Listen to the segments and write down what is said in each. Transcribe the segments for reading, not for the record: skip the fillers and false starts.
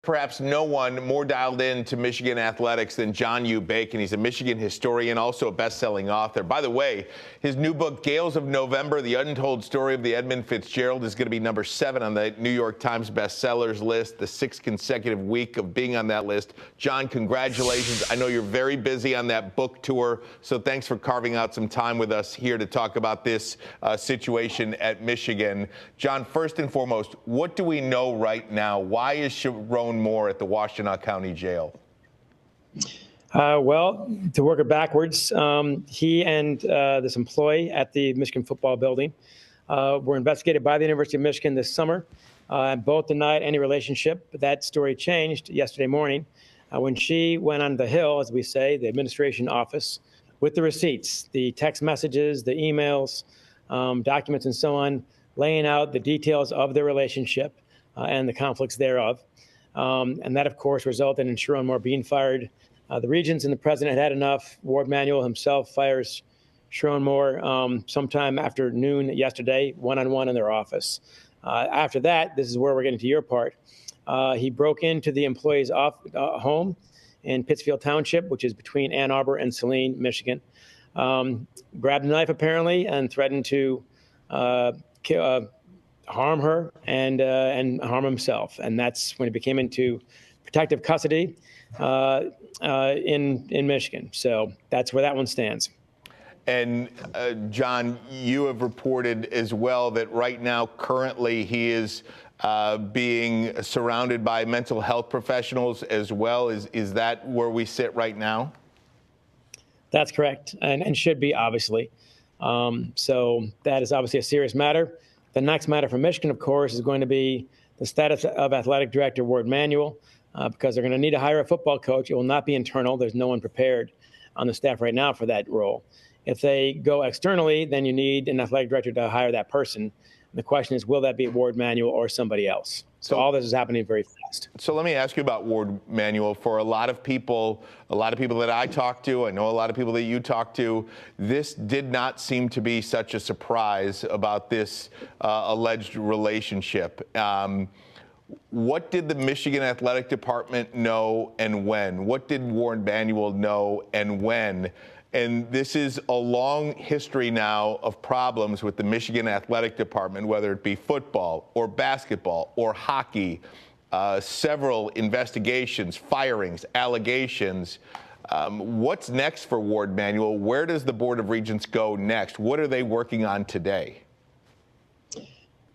Perhaps no one more dialed in to Michigan athletics than John U. Bacon. He's a Michigan historian, also a best-selling author. By the way, his new book, Gales of November, The Untold Story of the Edmund Fitzgerald, is going to be number 7 on the New York Times bestsellers list, the 6th consecutive week of being on that list. John, congratulations. I know you're very busy on that book tour, so thanks for carving out some time with us here to talk about this situation at Michigan. John, first and foremost, what do we know right now? Why is Sharon Moore at the Washtenaw County Jail? Well, to work it backwards, he and this employee at the Michigan football building were investigated by the University of Michigan this summer. Both denied any relationship. But that story changed yesterday morning when she went on the Hill, as we say, the administration office, with the receipts, the text messages, the emails, documents, and so on, laying out the details of their relationship and the conflicts thereof. And that, of course, resulted in Sharon Moore being fired. The Regents and the president had enough. Ward Manuel himself fires Sharon Moore sometime after noon yesterday, one-on-one in their office. After that, this is where we're getting to your part. He broke into the employee's home in Pittsfield Township, which is between Ann Arbor and Saline, Michigan. Grabbed a knife, apparently, and threatened to harm her and harm himself. And that's when he became into protective custody in Michigan. So that's where that one stands. And John, you have reported as well that right now, currently, he is being surrounded by mental health professionals as well. Is that where we sit right now? That's correct, and should be, obviously. So that is obviously a serious matter. The next matter for Michigan, of course, is going to be the status of athletic director Ward Manuel, because they're going to need to hire a football coach. It will not be internal. There's no one prepared on the staff right now for that role. If they go externally, then you need an athletic director to hire that person. And the question is, will that be Ward Manuel or somebody else? So all this is happening very fast. So let me ask you about Ward Manuel. For a lot of people that I talk to, I know a lot of people that you talk to, this did not seem to be such a surprise about this alleged relationship. What did the Michigan Athletic Department know and when? What did Ward Manuel know and when? And this is a long history now of problems with the Michigan Athletic Department, whether it be football or basketball or hockey, several investigations, firings, allegations. What's next for Ward Manuel? Where does the Board of Regents go next? What are they working on today?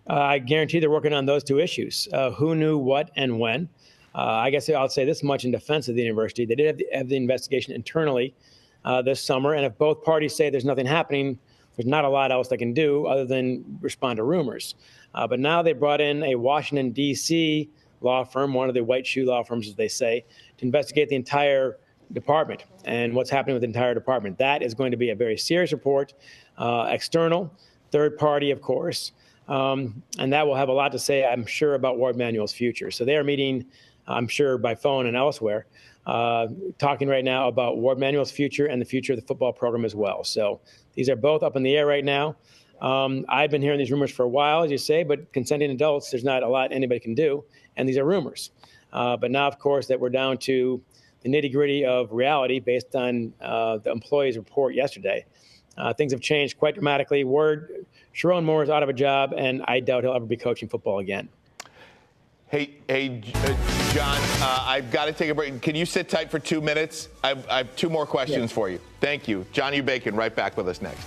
I guarantee they're working on those two issues. Who knew what and when? I guess I'll say this much in defense of the university. They did have the investigation internally this summer, and if both parties say there's nothing happening, there's not a lot else they can do other than respond to rumors. But now they brought in a Washington, D.C. law firm, one of the white shoe law firms, as they say, to investigate the entire department and what's happening with the entire department. That is going to be a very serious report, external, third party, of course, and that will have a lot to say, I'm sure, about Ward Manuel's future. So they are meeting, I'm sure, by phone and elsewhere, talking right now about Ward Manuel's future and the future of the football program as well. So these are both up in the air right now. I've been hearing these rumors for a while, as you say, but consenting adults, there's not a lot anybody can do, and these are rumors. But now, of course, that we're down to the nitty-gritty of reality based on the employee's report yesterday. Things have changed quite dramatically. Sharon Moore is out of a job, and I doubt he'll ever be coaching football again. Hey, John, I've got to take a break. Can you sit tight for 2 minutes? I have 2 more questions for you. Thank you. John U. Bacon, right back with us next.